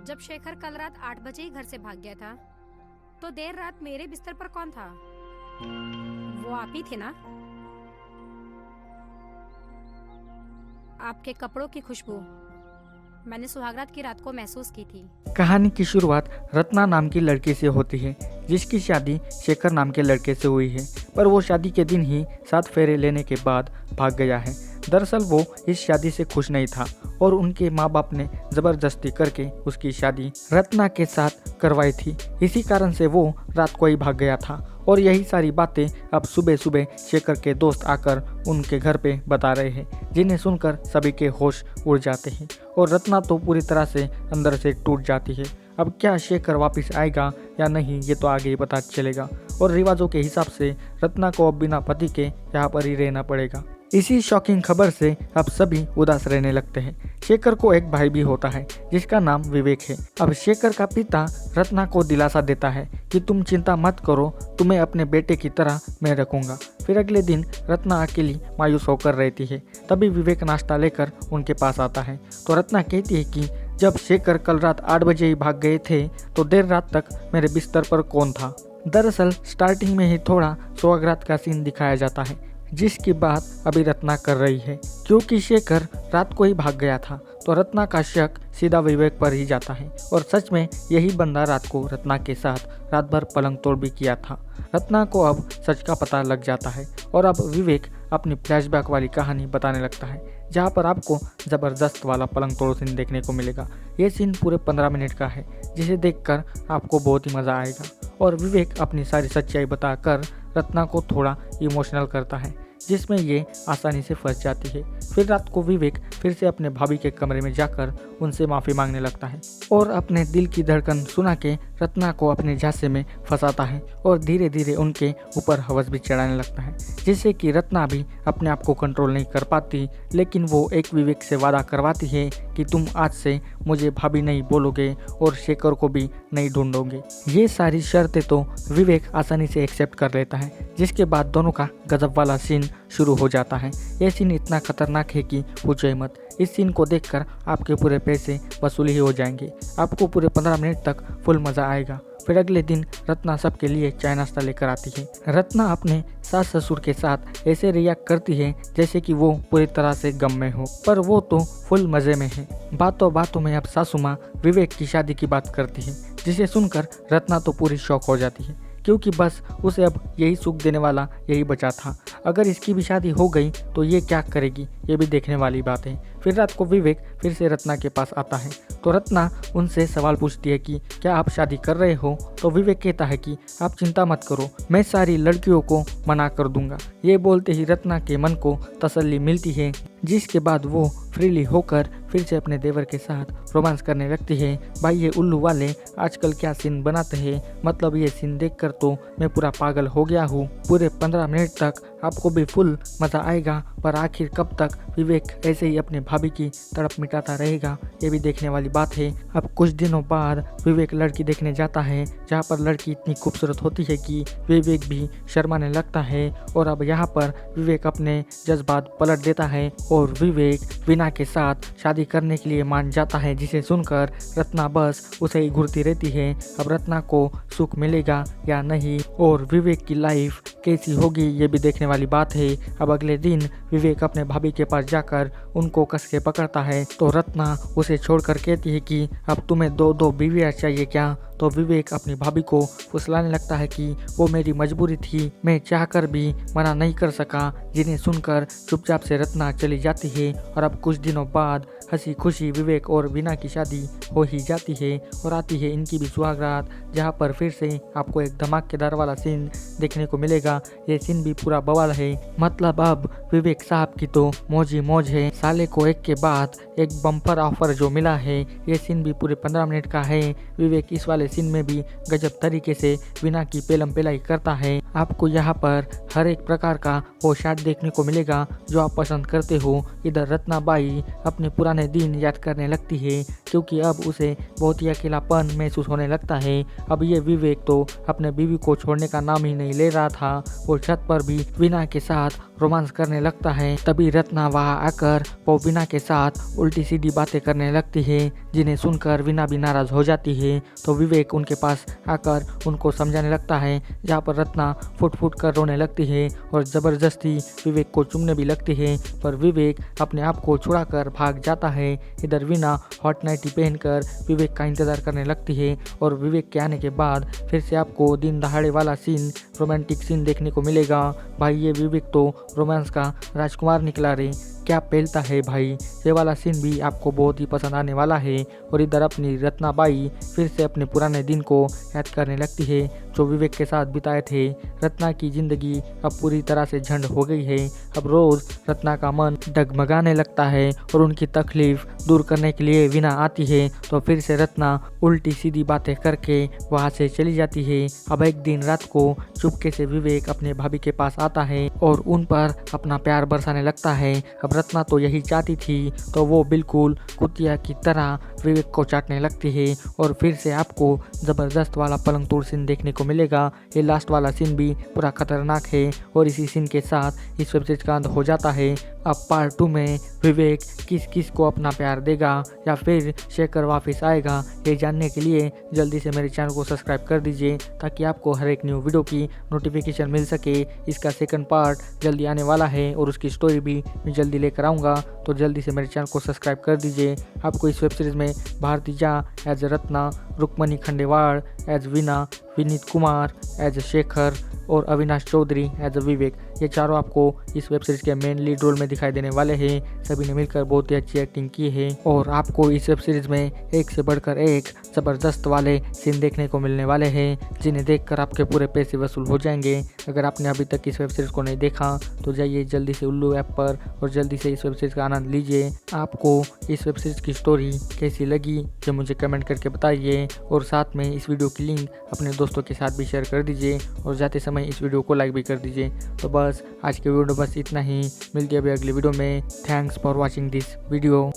जब शेखर कल रात 8 बजे ही घर से भाग गया था, तो देर रात मेरे बिस्तर पर कौन था? वो आप ही थे ना? आपके कपड़ों की खुशबू मैंने सुहागरात की रात को महसूस की थी। कहानी की शुरुआत रत्ना नाम की लड़की से होती है, जिसकी शादी शेखर नाम के लड़के से हुई है। पर वो शादी के दिन ही 7 फेरे लेने के बाद भाग गया है। दरअसल वो इस शादी से खुश नहीं था और उनके माँ बाप ने ज़बरदस्ती करके उसकी शादी रत्ना के साथ करवाई थी। इसी कारण से वो रात को ही भाग गया था और यही सारी बातें अब सुबह सुबह शेखर के दोस्त आकर उनके घर पे बता रहे हैं, जिन्हें सुनकर सभी के होश उड़ जाते हैं और रत्ना तो पूरी तरह से अंदर से टूट जाती है। अब क्या शेखर वापस आएगा या नहीं, ये तो आगे ही पता चलेगा। और रिवाजों के हिसाब से रत्ना को अब बिना पति के यहाँ पर ही रहना पड़ेगा। इसी शॉकिंग खबर से अब सभी उदास रहने लगते हैं। शेखर को एक भाई भी होता है जिसका नाम विवेक है। अब शेखर का पिता रत्ना को दिलासा देता है कि तुम चिंता मत करो, तुम्हें अपने बेटे की तरह मैं रखूंगा। फिर अगले दिन रत्ना अकेली मायूस होकर रहती है। तभी विवेक नाश्ता लेकर उनके पास आता है तो रत्ना कहती है कि जब शेखर कल रात 8 बजे ही भाग गए थे तो देर रात तक मेरे बिस्तर पर कौन था। दरअसल स्टार्टिंग में ही थोड़ा सुहागरात का सीन दिखाया जाता है, जिसकी बात अभी रत्ना कर रही है। क्योंकि शेखर रात को ही भाग गया था तो रत्ना का शक सीधा विवेक पर ही जाता है और सच में यही बंदा रात को रत्ना के साथ रात भर पलंग तोड़ भी किया था। रत्ना को अब सच का पता लग जाता है और अब विवेक अपनी फ्लैशबैक वाली कहानी बताने लगता है, जहाँ पर आपको ज़बरदस्त वाला पलंग तोड़ सीन देखने को मिलेगा। ये सीन पूरे 15 मिनट का है, जिसे देखकर आपको बहुत ही मज़ा आएगा। और विवेक अपनी सारी सच्चाई बताकर रत्ना को थोड़ा इमोशनल करता है, जिसमें ये आसानी से फंस जाती है। फिर रात को विवेक फिर से अपने भाभी के कमरे में जाकर उनसे माफ़ी मांगने लगता है और अपने दिल की धड़कन सुना के रत्ना को अपने झांसे में फंसाता है और धीरे धीरे उनके ऊपर हवस भी चढ़ाने लगता है, जिससे कि रत्ना भी अपने आप को कंट्रोल नहीं कर पाती। लेकिन वो एक विवेक से वादा करवाती है कि तुम आज से मुझे भाभी नहीं बोलोगे और शेखर को भी नहीं ढूंढोगे। ये सारी शर्तें तो विवेक आसानी से एक्सेप्ट कर लेता है, जिसके बाद दोनों का गजब वाला सीन शुरू हो जाता है। यह सीन इतना खतरनाक है कि पूछो मत। इस सीन को देखकर आपके पूरे पैसे वसूल ही हो जाएंगे। आपको पूरे 15 मिनट तक फुल मज़ा आएगा। फिर अगले दिन रत्ना सबके लिए चाय नाश्ता लेकर आती है। रत्ना अपने सास ससुर के साथ ऐसे रिएक्ट करती है जैसे कि वो पूरी तरह से गम में हो, पर वो तो फुल मज़े में है। बातों बातों में अब सासू माँ विवेक की शादी की बात करती है, जिसे सुनकर रत्ना तो पूरी शॉक हो जाती है, क्योंकि बस उसे अब यही सुख देने वाला यही बचा था। अगर इसकी भी शादी हो गई तो ये क्या करेगी, ये भी देखने वाली बात है। फिर रात को विवेक फिर से रत्ना के पास आता है तो रत्ना उनसे सवाल पूछती है कि क्या आप शादी कर रहे हो। तो विवेक कहता है कि आप चिंता मत करो, मैं सारी लड़कियों को मना कर दूंगा। ये बोलते ही रत्ना के मन को तसल्ली मिलती है, जिसके बाद वो फ्रीली होकर फिर से अपने देवर के साथ रोमांस करने लगती है। भाई ये उल्लू वाले आजकल क्या सीन बनाते हैं, मतलब ये सीन देखकर तो मैं पूरा पागल हो गया हूँ। पूरे 15 मिनट तक आपको भी फुल मज़ा आएगा, पर आखिर कब तक विवेक ऐसे ही अपने भाभी की तड़प मिटाता रहेगा, ये भी देखने वाली बात है। अब कुछ दिनों बाद विवेक लड़की देखने जाता है, जहाँ पर लड़की इतनी खूबसूरत होती है कि विवेक भी शर्माने लगता है। और अब यहाँ पर विवेक अपने जज्बात पलट देता है और विवेक वीना के साथ शादी करने के लिए मान जाता है, जिसे सुनकर रत्ना बस उसे ही घूरती रहती है। अब रत्ना को सुख मिलेगा या नहीं और विवेक की लाइफ कैसी होगी, ये भी देखने वाली बात है। अब अगले दिन विवेक अपने भाभी के पास जाकर उनको कस के पकड़ता है तो रत्ना उसे छोड़कर कहती है कि अब तुम्हें 2 बीवियाँ चाहिए क्या। तो विवेक अपनी भाभी को फुसलाने लगता है कि वो मेरी मजबूरी थी, मैं चाहकर भी मना नहीं कर सका। जिन्हें सुनकर चुपचाप से रत्ना चली जाती है और अब कुछ दिनों बाद हंसी खुशी विवेक और वीना की शादी हो ही जाती है और आती है इनकी भी सुहागरात, जहाँ पर फिर से आपको एक धमाकेदार वाला सीन देखने को मिलेगा। ये सीन भी पूरा बवाल है, मतलब अब विवेक साहब की तो मौज ही मौज है। साले को एक के बाद एक बम्पर ऑफर जो मिला है। ये सीन भी पूरे 15 मिनट का है। विवेक इस वाले सीन में भी गजब तरीके से वीना की पेलम पेलाई करता है। आपको यहाँ पर हर एक प्रकार का वो शॉट देखने को मिलेगा जो आप पसंद करते हो। इधर रत्ना बाई अपने पुराने दिन याद करने लगती है, क्योंकि अब उसे बहुत ही अकेलापन महसूस होने लगता है। अब ये विवेक तो अपने बीवी को छोड़ने का नाम ही नहीं ले रहा था। वो छत पर भी वीना के साथ रोमांस करने लगता है। तभी रत्ना वहाँ आकर वो वीना के साथ उल्टी सीधी बातें करने लगती है, जिन्हें सुनकर वीना भी नाराज हो जाती है। तो विवेक उनके पास आकर उनको समझाने लगता है, जहाँ पर रत्ना फुट फुट कर रोने लगती है और ज़बरदस्ती विवेक को चूमने भी लगती है, पर विवेक अपने आप को छुड़ाकर भाग जाता है। इधर वीना हॉट नाइटी पहनकर विवेक का इंतज़ार करने लगती है और विवेक के आने के बाद फिर से आपको दिन दहाड़े वाला सीन, रोमांटिक सीन देखने को मिलेगा। भाई ये विवेक तो रोमांस का राजकुमार निकला रे, क्या पहलता है भाई। ये वाला सीन भी आपको बहुत ही पसंद आने वाला है। और इधर अपनी रत्नाबाई फिर से अपने पुराने दिन को याद करने लगती है जो विवेक के साथ बिताए थे। रत्ना की ज़िंदगी अब पूरी तरह से झंड हो गई है। अब रोज़ रत्ना का मन डगमगाने लगता है और उनकी तकलीफ दूर करने के लिए वीना आती है। तो फिर से रत्ना उल्टी सीधी बातें करके वहाँ से चली जाती है। अब एक दिन रात को चुपके से विवेक अपने भाभी के पास आता है और उन पर अपना प्यार बरसाने लगता है। अब रत्ना तो यही चाहती थी, तो वो बिल्कुल कुतिया की तरह विवेक को चाटने लगती है और फिर से आपको ज़बरदस्त वाला पलंग तोड़ सीन देखने को मिलेगा। ये लास्ट वाला सीन भी पूरा खतरनाक है और इसी सीन के साथ इस वेब सीरीज का अंत हो जाता है। अब पार्ट 2 में विवेक किस किस को अपना प्यार देगा या फिर शेखर वापस आएगा, ये जानने के लिए जल्दी से मेरे चैनल को सब्सक्राइब कर दीजिए ताकि आपको हर एक न्यू वीडियो की नोटिफिकेशन मिल सके। इसका सेकंड पार्ट जल्दी आने वाला है और उसकी स्टोरी भी मैं जल्दी लेकर आऊँगा, तो जल्दी से मेरे चैनल को सब्सक्राइब कर दीजिए। आपको इस वेब सीरीज़ में Bharti Jha as Ratna, Rukmini Khandewad as Veena, Vineet Kumar as Shekhar और अविनाश चौधरी एज विवेक, ये चारों आपको इस वेब सीरीज़ के मेन लीड रोल में दिखाई देने वाले हैं। सभी ने मिलकर बहुत ही अच्छी एक्टिंग की है और आपको इस वेब सीरीज़ में एक से बढ़कर एक ज़बरदस्त वाले सीन देखने को मिलने वाले हैं, जिन्हें देखकर आपके पूरे पैसे वसूल हो जाएंगे। अगर आपने अभी तक इस वेब सीरीज़ को नहीं देखा तो जाइए जल्दी से उल्लू ऐप पर और जल्दी से इस वेब सीरीज़ का आनंद लीजिए। आपको इस वेब सीरीज़ की स्टोरी कैसी लगी जो मुझे कमेंट करके बताइए और साथ में इस वीडियो की लिंक अपने दोस्तों के साथ भी शेयर कर दीजिए और जाते समय इस वीडियो को लाइक भी कर दीजिए। तो बस आज के वीडियो बस इतना ही, मिलती है अभी अगली वीडियो में। Thanks for watching this video.